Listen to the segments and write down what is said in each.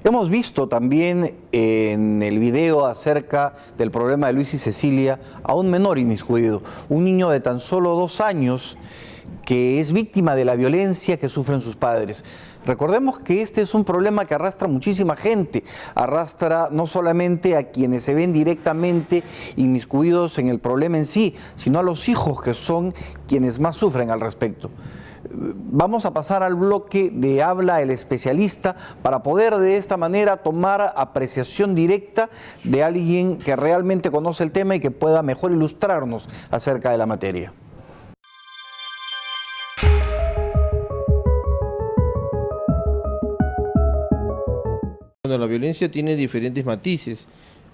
Hemos visto también en el video acerca del problema de Luis y Cecilia a un menor inmiscuido, un niño de tan solo 2 años que es víctima de la violencia que sufren sus padres. Recordemos que este es un problema que arrastra muchísima gente, arrastra no solamente a quienes se ven directamente inmiscuidos en el problema en sí, sino a los hijos, que son quienes más sufren al respecto. Vamos a pasar al bloque de Habla el Especialista para poder de esta manera tomar apreciación directa de alguien que realmente conoce el tema y que pueda mejor ilustrarnos acerca de la materia. Bueno, la violencia tiene diferentes matices.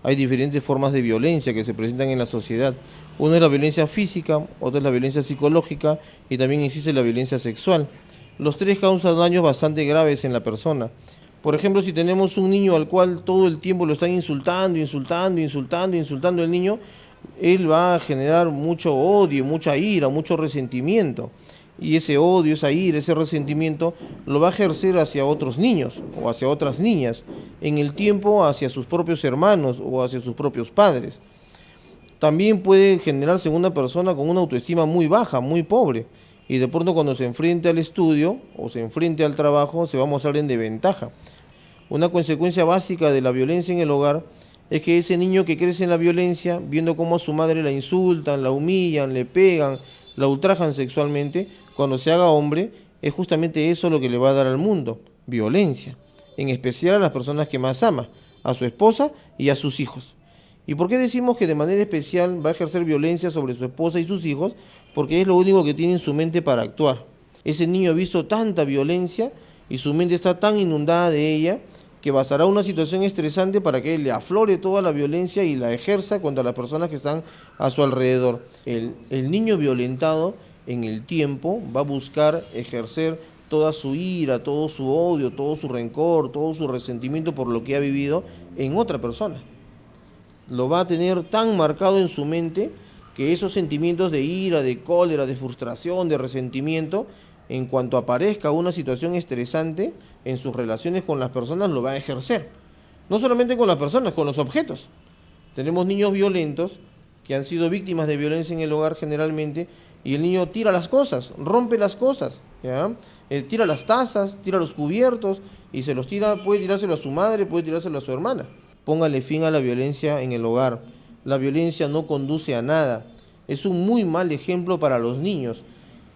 Hay diferentes formas de violencia que se presentan en la sociedad. Una es la violencia física, otra es la violencia psicológica y también existe la violencia sexual. Los tres causan daños bastante graves en la persona. Por ejemplo, si tenemos un niño al cual todo el tiempo lo están insultando el niño, él va a generar mucho odio, mucha ira, mucho resentimiento. Y ese odio, esa ira, ese resentimiento lo va a ejercer hacia otros niños o hacia otras niñas, en el tiempo hacia sus propios hermanos o hacia sus propios padres. También puede generarse en una persona con una autoestima muy baja, muy pobre, y de pronto cuando se enfrente al estudio o se enfrente al trabajo se va a mostrar en desventaja. Una consecuencia básica de la violencia en el hogar es que ese niño que crece en la violencia, viendo cómo a su madre la insultan, la humillan, le pegan, la ultrajan sexualmente, cuando se haga hombre, es justamente eso lo que le va a dar al mundo, violencia, en especial a las personas que más ama, a su esposa y a sus hijos. ¿Y por qué decimos que de manera especial va a ejercer violencia sobre su esposa y sus hijos? Porque es lo único que tiene en su mente para actuar. Ese niño ha visto tanta violencia y su mente está tan inundada de ella que bastará una situación estresante para que él le aflore toda la violencia y la ejerza contra las personas que están a su alrededor. El niño violentado en el tiempo va a buscar ejercer toda su ira, todo su odio, todo su rencor, todo su resentimiento por lo que ha vivido en otra persona. Lo va a tener tan marcado en su mente que esos sentimientos de ira, de cólera, de frustración, de resentimiento, en cuanto aparezca una situación estresante en sus relaciones con las personas, lo va a ejercer. No solamente con las personas, con los objetos. Tenemos niños violentos que han sido víctimas de violencia en el hogar generalmente, y el niño tira las cosas, rompe las cosas, ¿ya? Tira las tazas, tira los cubiertos y se los tira, puede tirárselo a su madre, puede tirárselo a su hermana. Póngale fin a la violencia en el hogar. La violencia no conduce a nada. Es un muy mal ejemplo para los niños.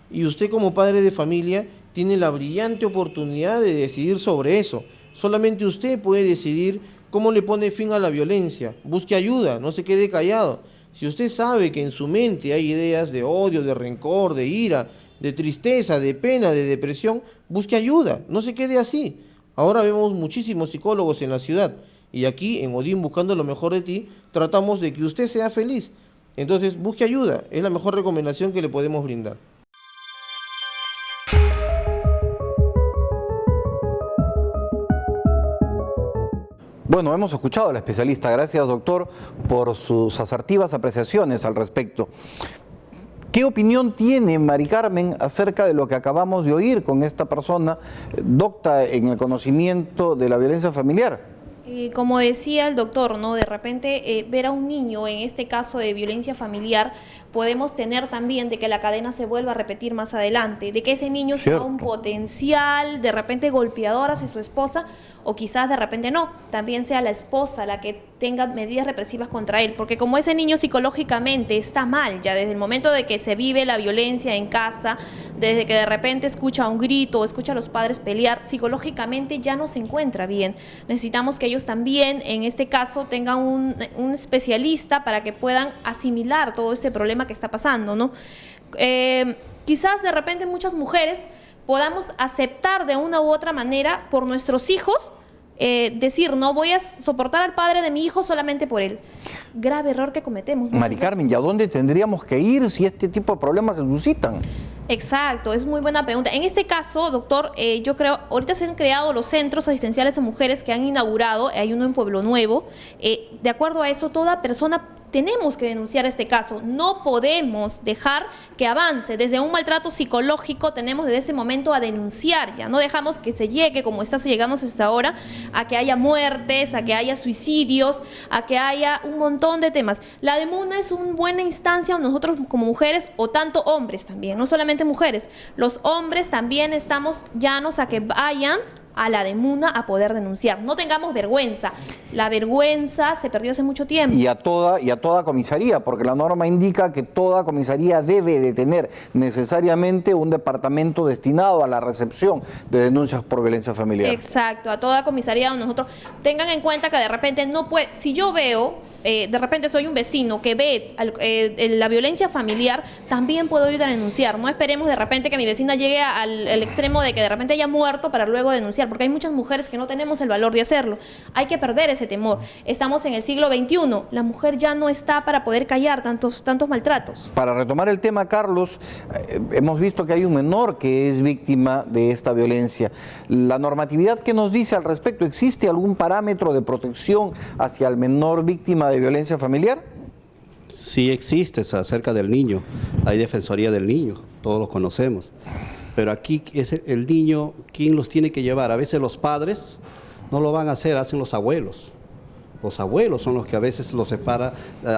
Y usted como padre de familia tiene la brillante oportunidad de decidir sobre eso. Solamente usted puede decidir cómo le pone fin a la violencia. Busque ayuda, no se quede callado. Si usted sabe que en su mente hay ideas de odio, de rencor, de ira, de tristeza, de pena, de depresión, busque ayuda, no se quede así. Ahora vemos muchísimos psicólogos en la ciudad y aquí en Odín Buscando lo Mejor de Ti tratamos de que usted sea feliz. Entonces busque ayuda, es la mejor recomendación que le podemos brindar. Bueno, hemos escuchado al especialista. Gracias, doctor, por sus asertivas apreciaciones al respecto. ¿Qué opinión tiene Mari Carmen acerca de lo que acabamos de oír con esta persona docta en el conocimiento de la violencia familiar? Como decía el doctor, ¿no? De repente ver a un niño en este caso de violencia familiar, podemos tener también de que la cadena se vuelva a repetir más adelante, de que ese niño sea un potencial de repente golpeador hacia su esposa, o quizás de repente no, también sea la esposa la que tenga medidas represivas contra él, porque como ese niño psicológicamente está mal, ya desde el momento de que se vive la violencia en casa, desde que de repente escucha un grito o escucha a los padres pelear, psicológicamente ya no se encuentra bien. Necesitamos que ellos también, en este caso, tengan un especialista para que puedan asimilar todo este problema que está pasando, ¿no? Quizás de repente muchas mujeres podamos aceptar de una u otra manera por nuestros hijos, decir, no voy a soportar al padre de mi hijo solamente por él. Grave error que cometemos. Mari Carmen, ¿y a dónde tendríamos que ir si este tipo de problemas se suscitan? Exacto, es muy buena pregunta. En este caso, doctor, yo creo, ahorita se han creado los centros asistenciales a mujeres que han inaugurado, hay uno en Pueblo Nuevo. De acuerdo a eso, toda persona tenemos que denunciar este caso. No podemos dejar que avance. Desde un maltrato psicológico tenemos desde ese momento a denunciar. Ya no dejamos que se llegue, como está llegando hasta ahora, a que haya muertes, a que haya suicidios, a que haya un montón de temas. La DEMUNA es una buena instancia, nosotros como mujeres, o tanto hombres también, no solamente mujeres. Los hombres también estamos llanos a que vayan a la DEMUNA a poder denunciar. No tengamos vergüenza. La vergüenza se perdió hace mucho tiempo. Y a toda comisaría, porque la norma indica que toda comisaría debe de tener necesariamente un departamento destinado a la recepción de denuncias por violencia familiar. Exacto, a toda comisaría donde nosotros tengan en cuenta que de repente no puede, si yo veo, de repente soy un vecino que ve la violencia familiar, también puedo ir a denunciar. No esperemos de repente que mi vecina llegue al extremo de que de repente haya muerto para luego denunciar, porque hay muchas mujeres que no tenemos el valor de hacerlo. Hay que perder ese temor. Estamos en el siglo XXI, la mujer ya no está para poder callar tantos maltratos. Para retomar el tema, Carlos, hemos visto que hay un menor que es víctima de esta violencia. La normatividad, ¿qué nos dice al respecto? ¿Existe algún parámetro de protección hacia el menor víctima de violencia familiar? Sí existe, acerca del niño. Hay Defensoría del Niño, todos los conocemos. Pero aquí es el niño quien los tiene que llevar. A veces los padres no lo van a hacer, hacen los abuelos. Los abuelos son los que a veces los separan,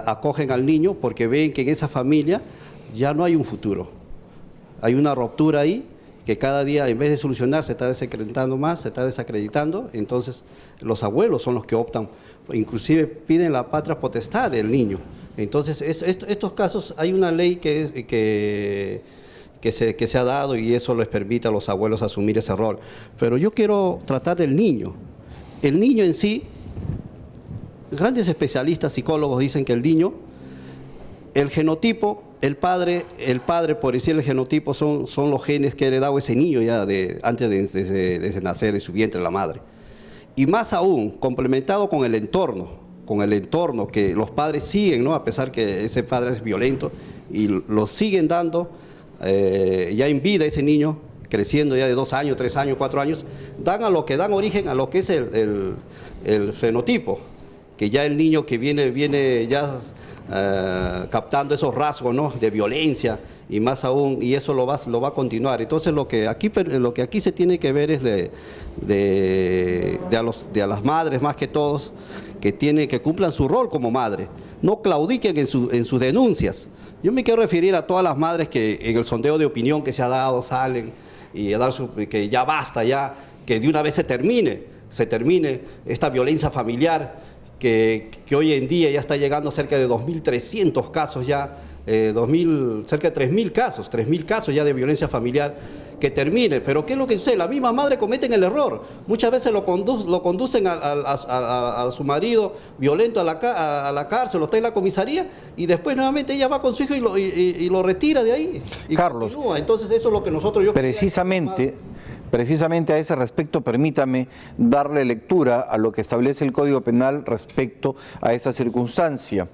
acogen al niño porque ven que en esa familia ya no hay un futuro. Hay una ruptura ahí que cada día, en vez de solucionar, se está desacreditando más, se está desacreditando. Entonces los abuelos son los que optan, inclusive piden la patria potestad del niño. Entonces estos casos, hay una ley que se ha dado y eso les permite a los abuelos asumir ese rol. Pero yo quiero tratar del niño. El niño en sí, grandes especialistas, psicólogos dicen que el niño, el genotipo, el padre, por decir el genotipo, son los genes que ha heredado ese niño ya antes de nacer en su vientre la madre. Y más aún, complementado con el entorno que los padres siguen, ¿no? A pesar que ese padre es violento y lo siguen dando ya en vida ese niño, creciendo ya de 2 años, 3 años, 4 años, dan origen a lo que es el fenotipo, que ya el niño que viene ya captando esos rasgos, ¿no? De violencia y más aún, y eso lo va a continuar. Entonces lo que aquí se tiene que ver es de las madres más que todos, que cumplan su rol como madre, no claudiquen en sus denuncias. Yo me quiero referir a todas las madres que en el sondeo de opinión que se ha dado salen y a dar que ya basta, ya que de una vez se termine esta violencia familiar que hoy en día ya está llegando a cerca de 2.300 casos ya, cerca de 3.000 casos ya de violencia familiar, que termine. Pero ¿qué es lo que sucede? La misma madre cometen el error. Muchas veces lo conducen a su marido violento a la cárcel, lo está en la comisaría, y después nuevamente ella va con su hijo y lo retira de ahí. Y Carlos, continúa. Entonces eso es lo que nosotros... Precisamente a ese respecto, permítame darle lectura a lo que establece el Código Penal respecto a esa circunstancia.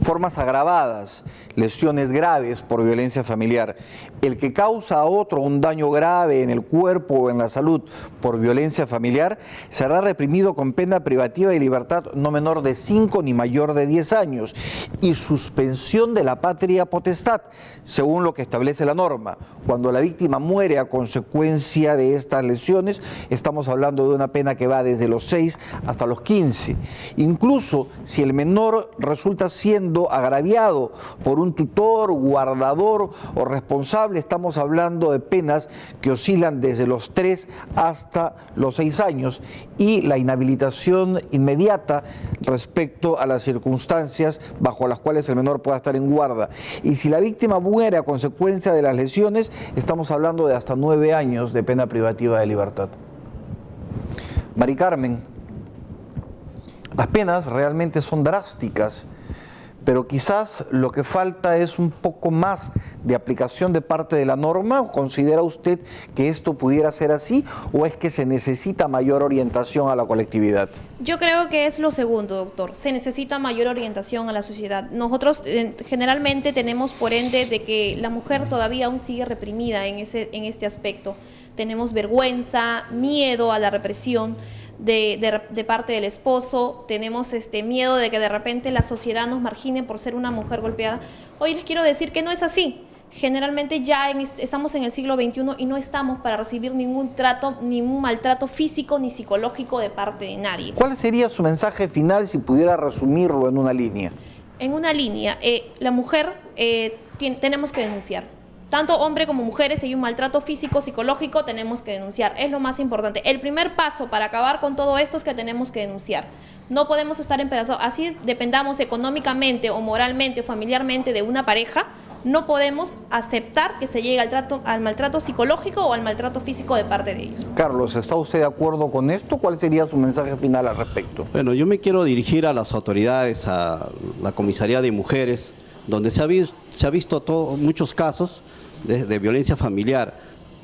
Formas agravadas, lesiones graves por violencia familiar. El que causa a otro un daño grave en el cuerpo o en la salud por violencia familiar será reprimido con pena privativa de libertad no menor de 5 ni mayor de 10 años y suspensión de la patria potestad, según lo que establece la norma. Cuando la víctima muere a consecuencia de estas lesiones, estamos hablando de una pena que va desde los 6 hasta los 15. Incluso si el menor resulta siendo agraviado por un tutor, guardador o responsable, estamos hablando de penas que oscilan desde los 3 hasta los 6 años y la inhabilitación inmediata respecto a las circunstancias bajo las cuales el menor pueda estar en guarda. Y si la víctima muere a consecuencia de las lesiones, estamos hablando de hasta 9 años de pena privativa de libertad. Mari Carmen, las penas realmente son drásticas, pero quizás lo que falta es un poco más de aplicación de parte de la norma. ¿Considera usted que esto pudiera ser así o es que se necesita mayor orientación a la colectividad? Yo creo que es lo segundo, doctor. Se necesita mayor orientación a la sociedad. Nosotros generalmente tenemos por ende de que la mujer todavía aún sigue reprimida en este aspecto. Tenemos vergüenza, miedo a la represión. de parte del esposo, tenemos miedo de que de repente la sociedad nos margine por ser una mujer golpeada. Hoy les quiero decir que no es así. Generalmente ya estamos en el siglo XXI y no estamos para recibir ningún trato, ningún maltrato físico ni psicológico de parte de nadie. ¿Cuál sería su mensaje final si pudiera resumirlo en una línea? En una línea, la mujer tenemos que denunciar. Tanto hombre como mujeres, si hay un maltrato físico, psicológico, tenemos que denunciar. Es lo más importante. El primer paso para acabar con todo esto es que tenemos que denunciar. No podemos estar empedazados. Así dependamos económicamente o moralmente o familiarmente de una pareja, no podemos aceptar que se llegue al maltrato psicológico o al maltrato físico de parte de ellos. Carlos, ¿está usted de acuerdo con esto? ¿Cuál sería su mensaje final al respecto? Bueno, yo me quiero dirigir a las autoridades, a la Comisaría de Mujeres, donde se ha visto muchos casos de violencia familiar.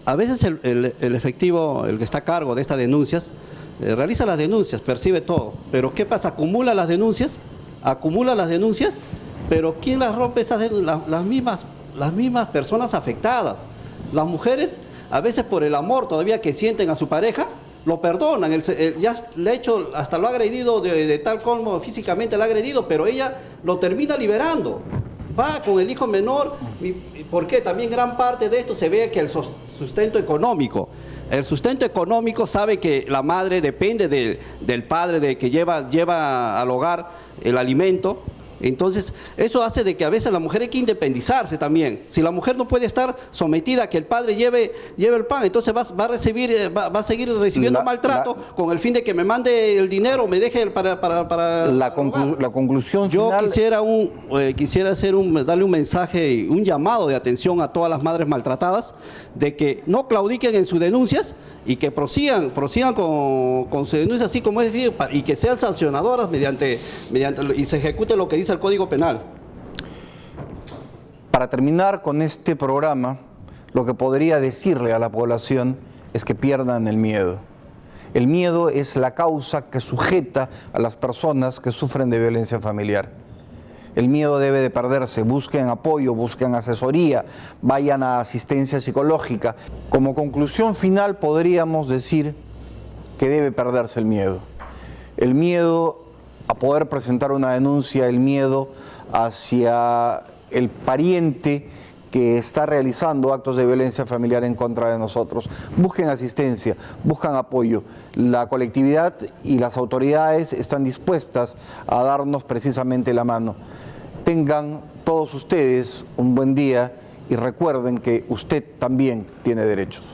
A veces el efectivo, el que está a cargo de estas denuncias, realiza las denuncias, percibe todo, pero ¿qué pasa? Acumula las denuncias, pero ¿quién las rompe? Las mismas personas afectadas. Las mujeres, a veces por el amor todavía que sienten a su pareja, lo perdonan. Ya le ha hecho, hasta lo ha agredido de tal como físicamente lo ha agredido, pero ella lo termina liberando. Va con el hijo menor, porque también gran parte de esto se ve que el sustento económico. El sustento económico sabe que la madre depende del padre que lleva al hogar el alimento. Entonces, eso hace de que a veces la mujer hay que independizarse también. Si la mujer no puede estar sometida a que el padre lleve el pan, entonces va a seguir recibiendo maltrato con el fin de que me mande el dinero, me deje para la conclusión final. Yo quisiera darle un mensaje, un llamado de atención a todas las madres maltratadas, de que no claudiquen en sus denuncias y que prosigan con sus denuncias así como es, y que sean sancionadoras y se ejecute lo que dice el Código Penal. Para terminar con este programa, lo que podría decirle a la población es que pierdan el miedo. El miedo es la causa que sujeta a las personas que sufren de violencia familiar. El miedo debe de perderse. Busquen apoyo, busquen asesoría, vayan a asistencia psicológica. Como conclusión final podríamos decir que debe perderse el miedo. El miedo a poder presentar una denuncia, el miedo hacia el pariente que está realizando actos de violencia familiar en contra de nosotros. Busquen asistencia, busquen apoyo. La colectividad y las autoridades están dispuestas a darnos precisamente la mano. Tengan todos ustedes un buen día y recuerden que usted también tiene derechos.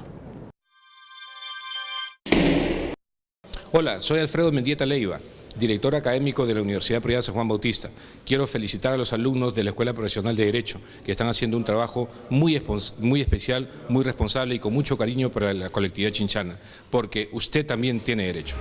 Hola, soy Alfredo Mendieta Leiva, director académico de la Universidad Privada San Juan Bautista. Quiero felicitar a los alumnos de la Escuela Profesional de Derecho, que están haciendo un trabajo muy especial, muy responsable y con mucho cariño para la colectividad chinchana, porque usted también tiene derecho.